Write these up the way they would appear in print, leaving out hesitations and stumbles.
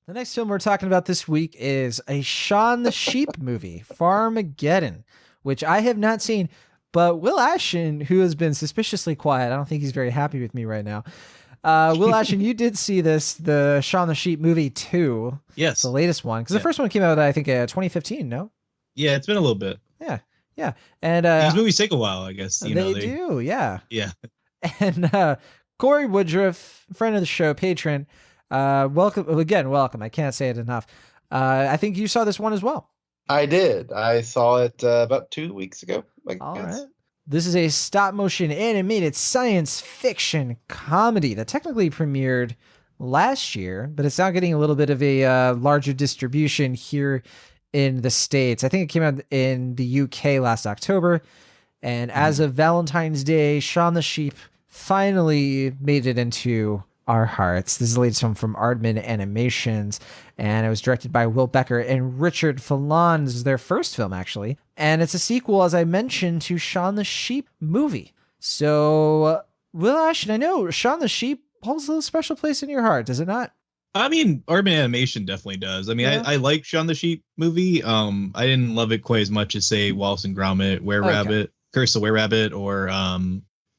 The next film we're talking about this week is A Shaun the Sheep movie, Farmageddon, which I have not seen, but Will Ashton, who has been suspiciously quiet, I don't think he's very happy with me right now. Will Ashton, you did see the Shaun the Sheep movie too. It's the Yes. latest one, because the Yeah. first one came out, I think, 2015, no? Yeah, it's been a little bit. Yeah, yeah. And These movies take a while, I guess. they do, yeah. Yeah. And Cory Woodruff, friend of the show, patron, welcome. I can't say it enough. I think you saw this one as well. I did. I saw it about 2 weeks ago, I All guess. right. This is a stop motion animated science fiction comedy that technically premiered last year, but it's now getting a little bit of a larger distribution here in the States. I think it came out in the UK last October. And as of Valentine's Day, Shaun the Sheep finally made it into our hearts. This is the latest one from Aardman Animations, and it was directed by Will Becker and Richard Fallon. This is their first film, actually. And it's a sequel, as I mentioned, to Shaun the Sheep movie. So, Will Ashton, I know Shaun the Sheep holds a little special place in your heart, does it not? I mean, urban animation definitely does. I mean, Yeah. I like Shaun the Sheep movie. I didn't love it quite as much as, say, Wallace and Gromit, Were Rabbit, Curse the Were Rabbit, or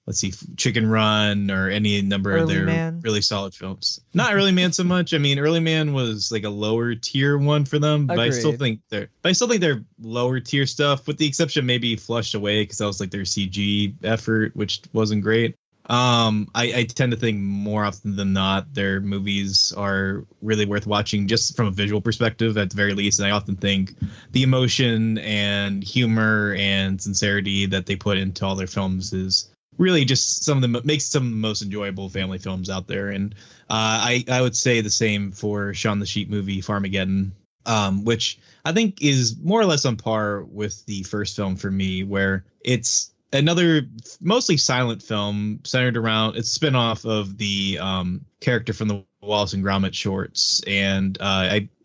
let's see, Chicken Run, or any number of Early their Man. really solid films. Not Early Man so much. I mean, Early Man was like a lower tier one for them, but I still Agreed. think their lower tier stuff, with the exception maybe Flushed Away, because that was like their CG effort, which wasn't great. I tend to think more often than not their movies are really worth watching just from a visual perspective at the very least, and I often think the emotion and humor and sincerity that they put into all their films is really just some of the makes some of the most enjoyable family films out there. And I would say the same for Shaun the Sheep movie Farmageddon, which I think is more or less on par with the first film for me, where it's another mostly silent film centered around, it's a spinoff of the character from the Wallace and Gromit shorts. And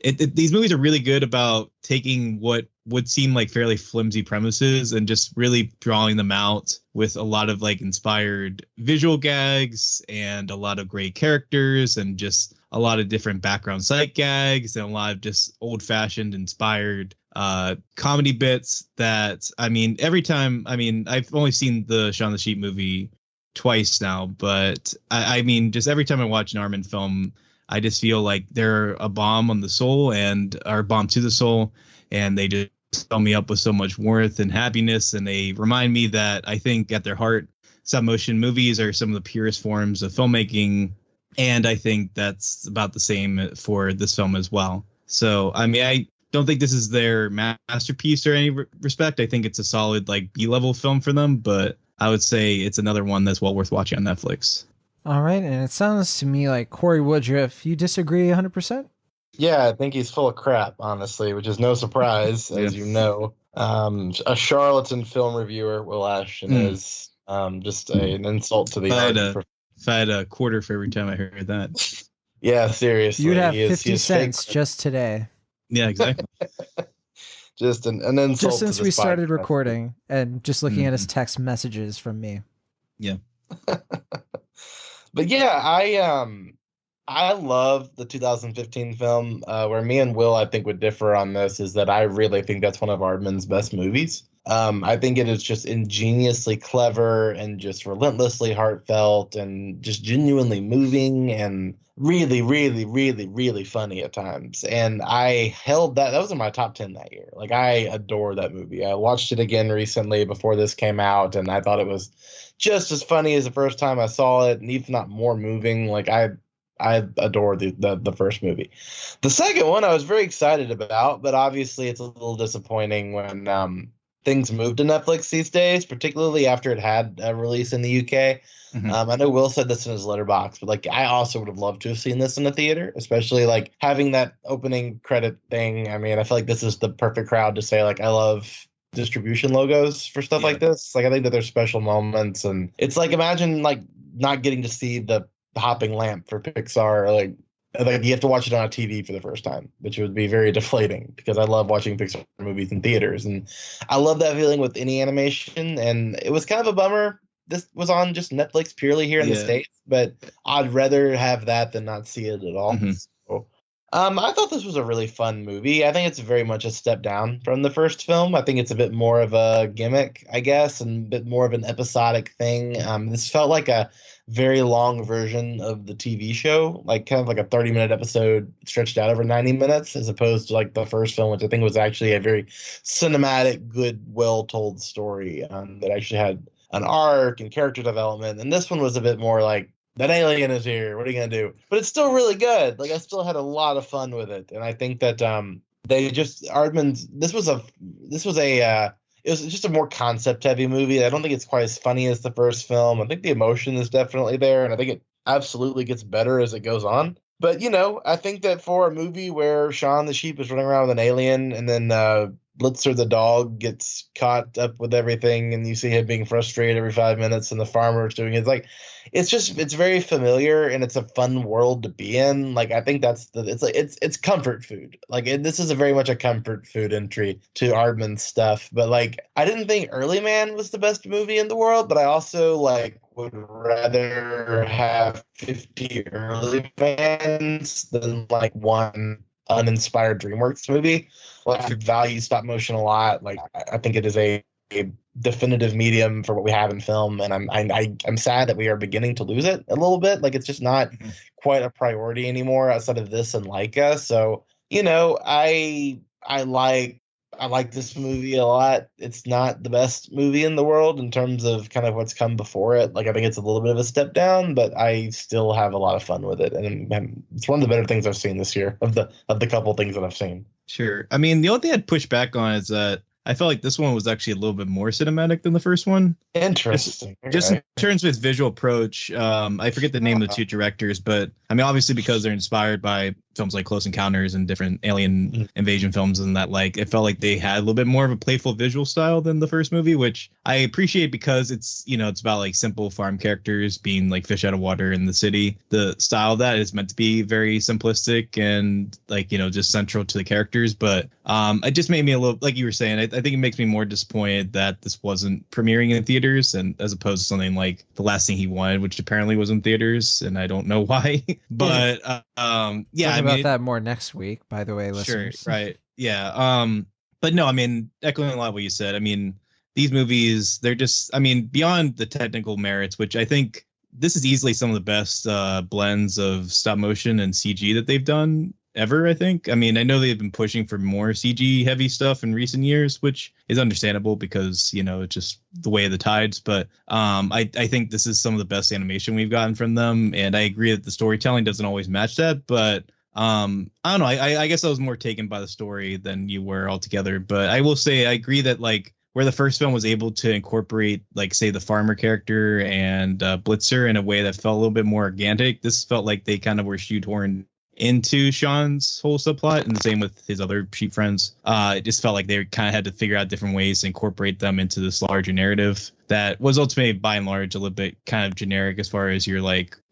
these movies are really good about taking what would seem like fairly flimsy premises and just really drawing them out with a lot of like inspired visual gags and a lot of great characters and just a lot of different background sight gags and a lot of just old fashioned inspired comedy bits that, I mean, every time, I mean, I've only seen the Shaun the Sheep movie twice now, but I mean, just every time I watch an Armin film, I just feel like they're a bomb on the soul or bomb to the soul, and they just fill me up with so much warmth and happiness. And they remind me that I think at their heart, stop motion movies are some of the purest forms of filmmaking. And I think that's about the same for this film as well. So, I mean, I don't think this is their masterpiece or any respect. I think it's a solid like B-level film for them, but I would say it's another one that's well worth watching on Netflix. All right, and it sounds to me like Cory Woodruff, you disagree 100%? Yeah, I think he's full of crap, honestly, which is no surprise, as you know. A charlatan film reviewer, Will Ashton, is just an insult to the art. If I had a quarter for every time I heard that. Yeah, seriously. You'd have he 50 is cents fake. just today. Yeah, exactly. Just an insult Just to since this we started podcast. recording and just looking at his text messages from me. Yeah. But yeah, I love the 2015 film. Where me and Will, I think, would differ on this is that I really think that's one of Aardman's best movies. I think it is just ingeniously clever and just relentlessly heartfelt and just genuinely moving and really, really, really, really funny at times. And I held that was in my top 10 that year. Like, I adore that movie. I watched it again recently before this came out, and I thought it was just as funny as the first time I saw it, and even not more moving. Like, I adore the first movie. The second one I was very excited about, but obviously it's a little disappointing when things moved to Netflix these days, particularly after it had a release in the UK. I know Will said this in his letterbox, but like I also would have loved to have seen this in a theater, especially like having that opening credit thing. I mean, I feel like this is the perfect crowd to say like I love distribution logos for stuff like this. Like I think that there's special moments, and it's like imagine like not getting to see the hopping lamp for Pixar, or like you have to watch it on a TV for the first time, which would be very deflating because I love watching Pixar movies in theaters, and I love that feeling with any animation. And it was kind of a bummer this was on just Netflix purely here in the States, but I'd rather have that than not see it at all. So, I thought this was a really fun movie. I think it's very much a step down from the first film. I think it's a bit more of a gimmick, I guess, and a bit more of an episodic thing. This felt like a very long version of the TV show, like kind of like a 30-minute episode stretched out over 90 minutes, as opposed to like the first film, which I think was actually a very cinematic, good, well-told story that actually had an arc and character development. And this one was a bit more like, that alien is here. What are you gonna do? But it's still really good. Like I still had a lot of fun with it, and I think that they just Aardman's. It was just a more concept heavy movie. I don't think it's quite as funny as the first film. I think the emotion is definitely there, and I think it absolutely gets better as it goes on. But I think that for a movie where Shaun the sheep is running around with an alien, and then Blitzer the dog gets caught up with everything, and you see him being frustrated every 5 minutes, and the farmer is doing it. It's very familiar, and it's a fun world to be in. Like I think it's comfort food. This is a very much a comfort food entry to Aardman's stuff. But like I didn't think Early Man was the best movie in the world, but I also would rather have 50 Early Mans than one uninspired DreamWorks movie. I value stop motion a lot. I think it is a definitive medium for what we have in film, and I'm sad that we are beginning to lose it a little bit. It's just not quite a priority anymore outside of this and Leica. So I like this movie a lot. It's not the best movie in the world in terms of kind of what's come before it. I think it's a little bit of a step down, but I still have a lot of fun with it, and it's one of the better things I've seen this year of the couple things that I've seen. Sure. I mean, the only thing I'd push back on is that I felt like this one was actually a little bit more cinematic than the first one. Interesting. Just in terms of its visual approach, I forget the name of the two directors, but I mean, obviously because they're inspired by films like Close Encounters and different alien invasion films, and that it felt like they had a little bit more of a playful visual style than the first movie, which I appreciate because it's it's about simple farm characters being fish out of water in the city. The style of that is meant to be very simplistic and just central to the characters, but it just made me a little, like you were saying, I think it makes me more disappointed that this wasn't premiering in theaters, and as opposed to something like The Last Thing He Wanted, which apparently was in theaters, and I don't know why. But yeah, about that more next week, by the way, listeners. Sure, right. Yeah. But no, I mean, echoing a lot of what you said, I mean, these movies, they're just, I mean, beyond the technical merits, which I think this is easily some of the best blends of stop motion and CG that they've done ever, I think. I mean, I know they've been pushing for more CG heavy stuff in recent years, which is understandable because, it's just the way of the tides. But I think this is some of the best animation we've gotten from them. And I agree that the storytelling doesn't always match that, but I don't know. I guess I was more taken by the story than you were altogether. But I will say I agree that where the first film was able to incorporate say the farmer character and Blitzer in a way that felt a little bit more organic, this felt like they kind of were shoehorned into Sean's whole subplot, and the same with his other sheep friends. It just felt like they kind of had to figure out different ways to incorporate them into this larger narrative that was ultimately, by and large, a little bit kind of generic as far as your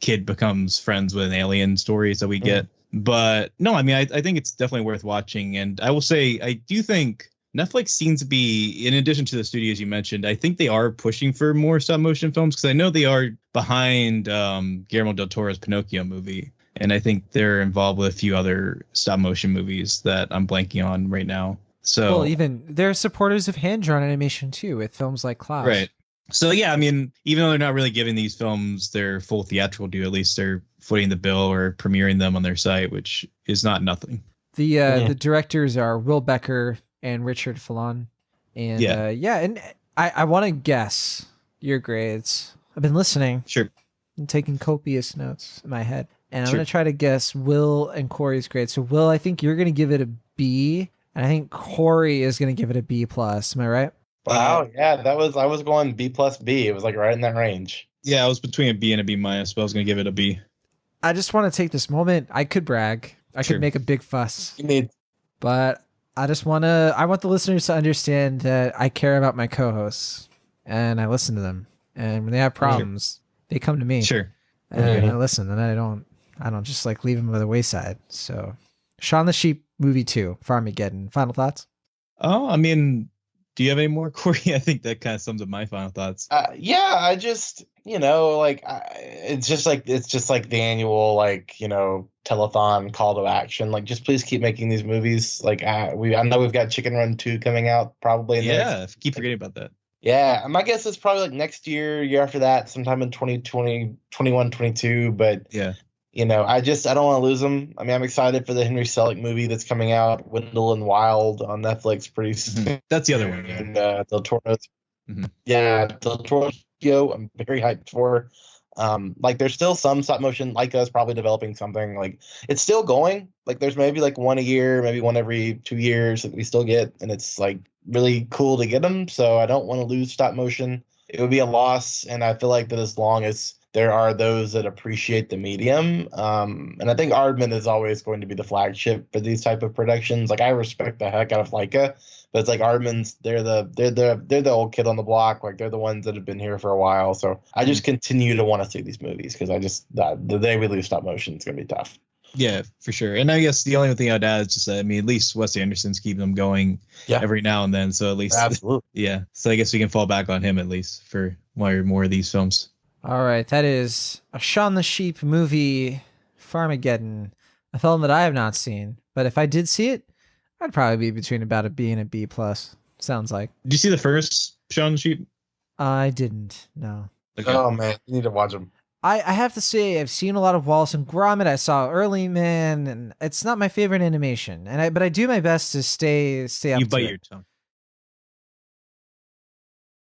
kid becomes friends with an alien stories that we get. But no, I mean, I think it's definitely worth watching. And I will say, I do think Netflix seems to be, in addition to the studios you mentioned, I think they are pushing for more stop motion films, because I know they are behind Guillermo del Toro's Pinocchio movie. And I think they're involved with a few other stop motion movies that I'm blanking on right now. So, well, even they're supporters of hand-drawn animation too, with films like Klaus. Right. So yeah, I mean, even though they're not really giving these films their full theatrical due, at least they're footing the bill or premiering them on their site, which is not nothing. The directors are Will Becker and Richard Fallon. And and I want to guess your grades. I've been listening. Sure. And taking copious notes in my head. And I'm going to try to guess Will and Cory's grade. So Will, I think you're going to give it a B, and I think Cory is going to give it a B plus. Am I right? Wow, yeah, I was going B plus B. It was right in that range. Yeah, I was between a B and a B minus, but I was going to give it a B. I just want to take this moment. I could brag. I could make a big fuss. But I want the listeners to understand that I care about my co-hosts, and I listen to them. And when they have problems, they come to me. Sure. And I listen, and I don't just leave them by the wayside. So, Shaun the Sheep movie 2, Farmageddon. Final thoughts? Oh, I mean, Do you have any more, Corey? I think that kind of sums up my final thoughts. Yeah, I just, like it's just like the annual, like, telethon call to action. Like, just please keep making these movies. Like, I know we've got Chicken Run 2 coming out probably in the next, keep forgetting about that. yeah, my guess is probably like next year after that, sometime in 2020, 21, 22. But Yeah. I don't want to lose them. I mean, I'm excited for the Henry Selick movie that's coming out, Wendell and Wild, on Netflix pretty soon. That's the other one. Yeah. And Del Toro's, Del Toro's, I'm very hyped for. Like, there's still some stop motion like us probably developing something. Like, it's still going. Like, there's maybe like one a year, maybe one every 2 years that we still get, and it's like really cool to get them. So I don't want to lose stop motion. It would be a loss, and I feel like that as long as there are those that appreciate the medium, and I think Aardman is always going to be the flagship for these type of productions. Like, I respect the heck out of Leica, but it's like Aardman's, they're the old kid on the block. Like, they're the ones that have been here for a while. So I just continue to want to see these movies, because the day we lose stop motion, it's gonna be tough. Yeah, for sure. And I guess the only thing I'd add is just that, I mean, at least Wes Anderson's keeping them going every now and then. So at least, absolutely, yeah. So I guess we can fall back on him at least for one or more of these films. All right, that is A Shaun the Sheep movie, Farmageddon, a film that I have not seen. But if I did see it, I'd probably be between about a B and a B plus. Sounds like. Did you see the first Shaun the Sheep? I didn't. No. Okay. Oh man, you need to watch them. I have to say I've seen a lot of Wallace and Gromit. I saw Early Man, and it's not my favorite animation. But I do my best to stay up. You to bite it. your tongue.